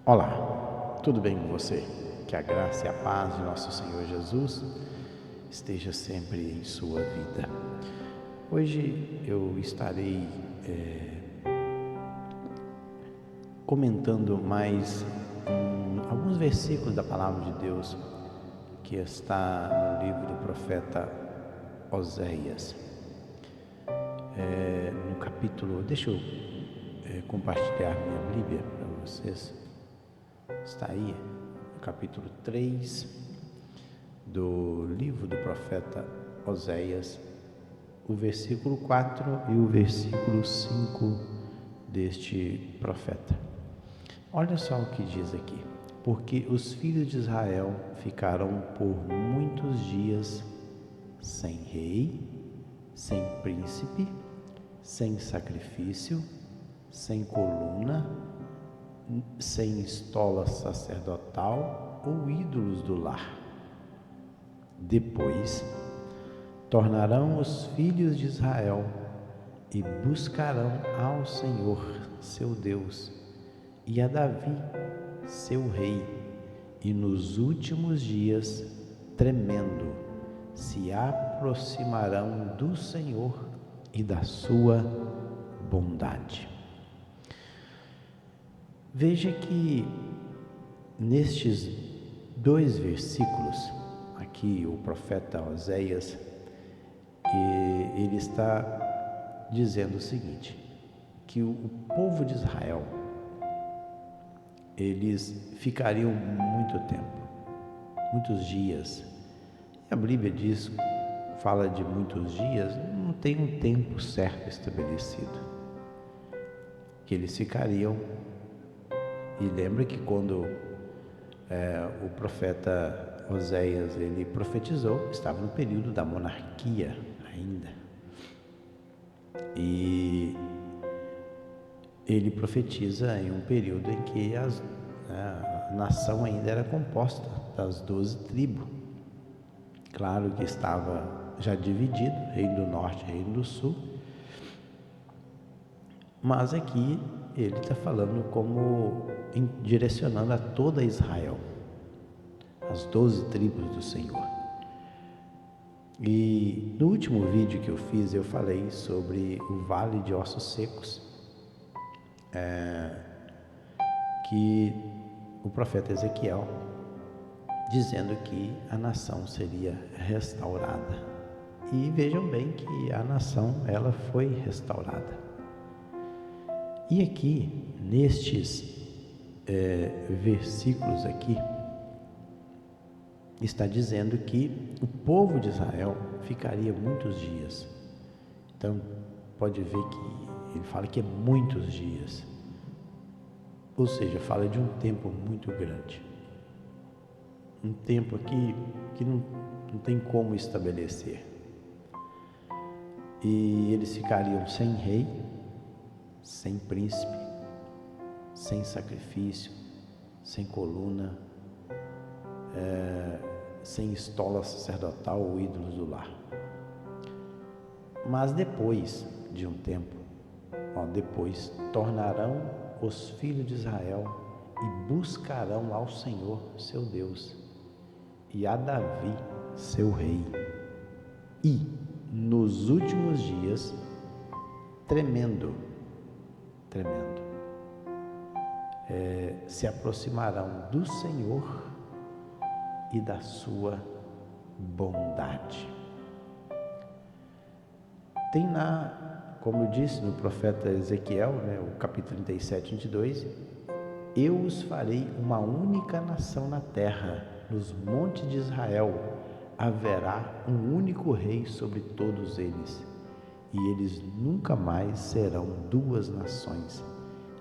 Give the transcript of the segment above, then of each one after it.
Olá, tudo bem com você? Que a graça e a paz de nosso Senhor Jesus esteja sempre em sua vida. Hoje eu estarei comentando mais alguns versículos da Palavra de Deus que está no livro do profeta Oséias. No capítulo, deixa eu compartilhar minha Bíblia para vocês. Está aí, no capítulo 3 do livro do profeta Oséias, o versículo 4 e o versículo 5 deste profeta. Olha só o que diz aqui: porque os filhos de Israel ficaram por muitos dias sem rei, sem príncipe, sem sacrifício, sem coluna, sem estola sacerdotal ou ídolos do lar. Depois tornarão os filhos de Israel e buscarão ao Senhor seu Deus e a Davi seu rei, e nos últimos dias, tremendo, se aproximarão do Senhor e da sua bondade. Veja que nestes dois versículos, aqui o profeta Oséias, ele está dizendo o seguinte, que o povo de Israel, eles ficariam muito tempo, muitos dias. A Bíblia diz, fala de muitos dias, não tem um tempo certo estabelecido, que eles ficariam. E lembra que quando o profeta Oséias ele profetizou, estava no período da monarquia ainda, e ele profetiza em um período em que a nação ainda era composta das 12 tribos. Claro que estava já dividido, reino do norte e reino do sul, mas aqui ele está falando como direcionando a toda Israel, as 12 tribos do Senhor. E no último vídeo que eu fiz, eu falei sobre o vale de ossos secos, que o profeta Ezequiel, dizendo que a nação seria restaurada. E vejam bem que a nação, ela foi restaurada. E aqui, nestes versículos aqui, está dizendo que o povo de Israel ficaria muitos dias. Então, pode ver que ele fala que é muitos dias. Ou seja, fala de um tempo muito grande. Um tempo aqui que não tem como estabelecer. E eles ficariam sem rei, sem príncipe, sem sacrifício, sem coluna, sem estola sacerdotal ou ídolos do lar. Mas depois de um tempo, depois tornarão os filhos de Israel e buscarão ao Senhor seu Deus e a Davi seu rei, e nos últimos dias, tremendo, se aproximarão do Senhor e da sua bondade. Tem lá, como eu disse no profeta Ezequiel, o capítulo 37, 22, eu os farei uma única nação na terra, nos montes de Israel haverá um único rei sobre todos eles, e eles nunca mais serão duas nações,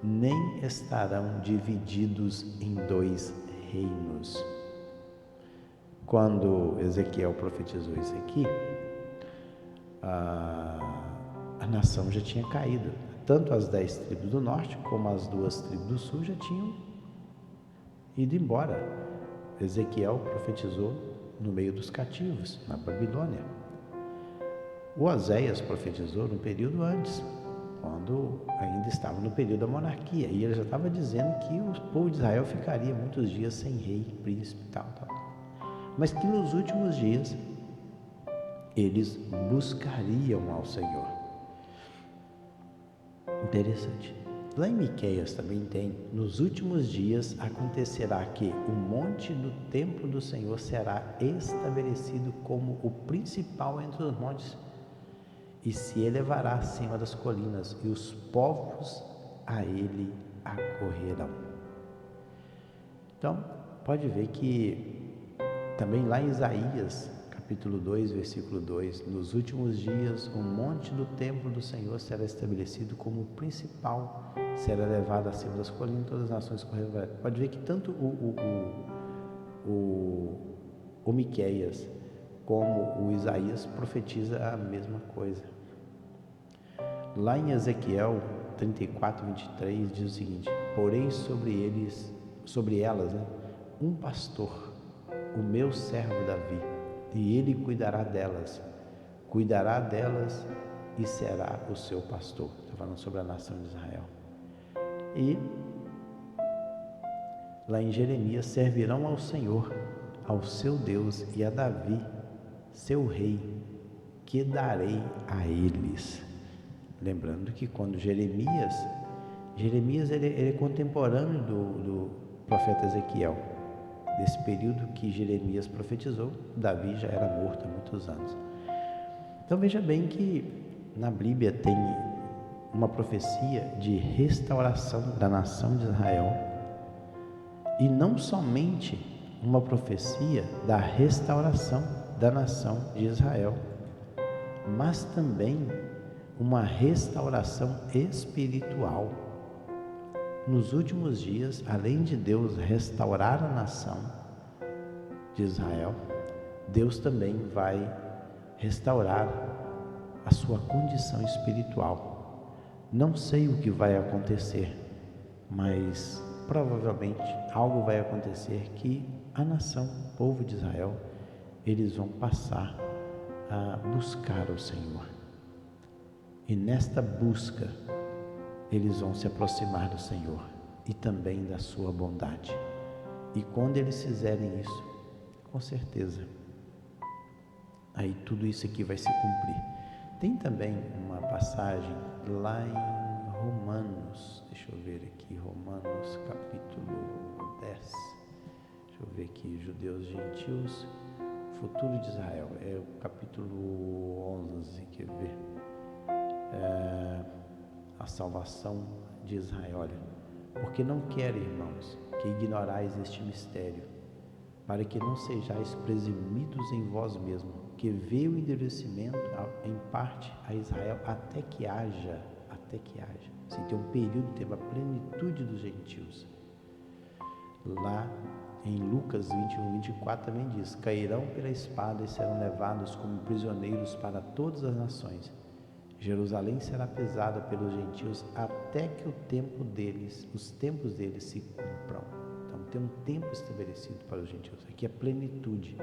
nem estarão divididos em dois reinos. Quando Ezequiel profetizou isso aqui, a nação já tinha caído. Tanto as 10 tribos do norte como as 2 tribos do sul já tinham ido embora. Ezequiel profetizou no meio dos cativos, na Babilônia. O Oséias profetizou no período antes, quando ainda estava no período da monarquia, e ele já estava dizendo que o povo de Israel ficaria muitos dias sem rei, príncipe, tal, mas que nos últimos dias eles buscariam ao Senhor. Interessante. Lá em Miqueias também tem: nos últimos dias acontecerá que o monte do templo do Senhor será estabelecido como o principal entre os montes, e se elevará acima das colinas, e os povos a ele acorrerão. Então, pode ver que também lá em Isaías, capítulo 2, versículo 2, nos últimos dias o monte do templo do Senhor será estabelecido como o principal, será levado acima das colinas, todas as nações correrão. Pode ver que tanto o Miqueias como o Isaías profetiza a mesma coisa. Lá em Ezequiel 34, 23 diz o seguinte: porém sobre elas, um pastor, o meu servo Davi, e ele cuidará delas e será o seu pastor. Está falando sobre a nação de Israel. E lá em Jeremias: servirão ao Senhor, ao seu Deus, e a Davi, seu rei, que darei a eles. Lembrando que quando Jeremias ele é contemporâneo do profeta Ezequiel. Nesse período que Jeremias profetizou, Davi já era morto há muitos anos. Então veja bem que na Bíblia tem uma profecia de restauração da nação de Israel, e não somente uma profecia da restauração da nação de Israel, mas também uma restauração espiritual. Nos últimos dias, além de Deus restaurar a nação de Israel, Deus também vai restaurar a sua condição espiritual. Não sei o que vai acontecer, mas provavelmente algo vai acontecer que a nação, o povo de Israel, eles vão passar a buscar o Senhor. E nesta busca, eles vão se aproximar do Senhor e também da sua bondade. E quando eles fizerem isso, com certeza, aí tudo isso aqui vai se cumprir. Tem também uma passagem lá em Romanos, deixa eu ver aqui, Romanos capítulo 10, deixa eu ver aqui, judeus e gentios, futuro de Israel, é o capítulo 11, quer ver, a salvação de Israel. Olha: porque não quero, irmãos, que ignorais este mistério, para que não sejais presumidos em vós mesmos, que veio o endurecimento em parte a Israel até que haja, se tem um período, tem uma plenitude dos gentios. Lá em Lucas 21, 24 também diz: cairão pela espada e serão levados como prisioneiros para todas as nações. Jerusalém será pesada pelos gentios até que os tempos deles se cumpram. Então tem um tempo estabelecido para os gentios. Aqui é plenitude.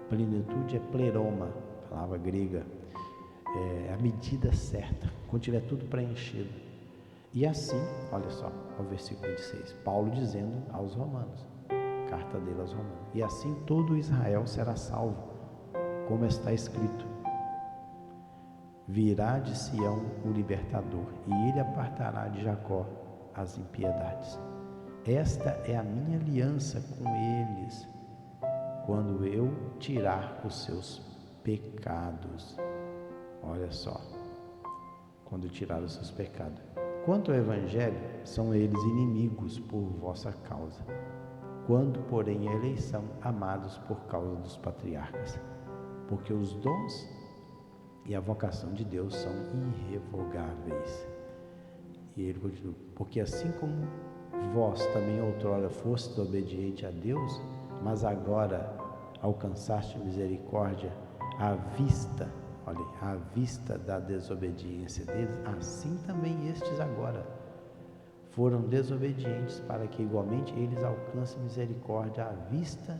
Plenitude é pleroma, palavra grega, é a medida certa, quando tiver tudo preenchido. E assim, olha só, o versículo 26, Paulo dizendo aos romanos, carta dele aos romanos: e assim todo Israel será salvo, como está escrito: virá de Sião o libertador, e ele apartará de Jacó as impiedades. Esta é a minha aliança com eles, quando eu tirar os seus pecados. Olha só, quando tirar os seus pecados. Quanto ao Evangelho, são eles inimigos por vossa causa, quando, porém, a eleição, amados por causa dos patriarcas, porque os dons e a vocação de Deus são irrevogáveis. E ele continua: porque assim como vós também outrora fostes obedientes a Deus, mas agora alcançaste misericórdia à vista da desobediência deles, assim também estes agora foram desobedientes, para que igualmente eles alcancem misericórdia à vista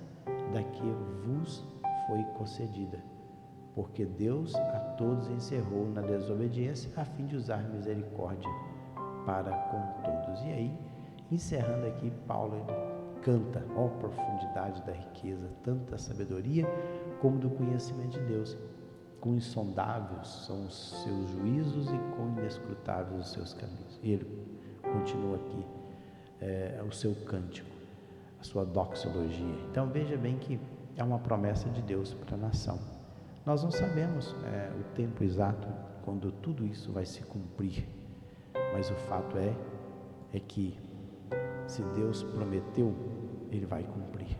da que vos foi concedida. porque Deus a todos encerrou na desobediência, a fim de usar misericórdia para com todos. E aí, encerrando aqui, Paulo canta, ó profundidade da riqueza, tanto da sabedoria como do conhecimento de Deus. Quão insondáveis são os seus juízos e quão inescrutáveis os seus caminhos. E ele continua aqui o seu cântico, a sua doxologia. Então veja bem que é uma promessa de Deus para a nação. Nós não sabemos o tempo exato quando tudo isso vai se cumprir, mas o fato é que se Deus prometeu, Ele vai cumprir.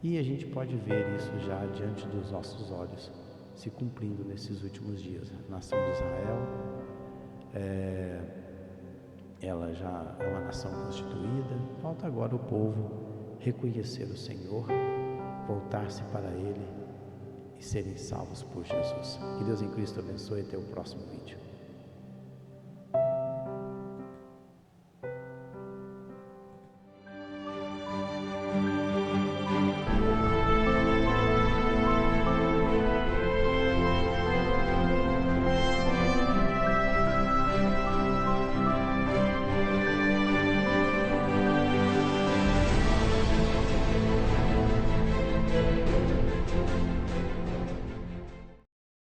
E a gente pode ver isso já diante dos nossos olhos, se cumprindo nesses últimos dias. A nação de Israel, ela já é uma nação constituída, falta agora o povo reconhecer o Senhor, voltar-se para Ele e serem salvos por Jesus. Que Deus em Cristo abençoe, até o próximo vídeo.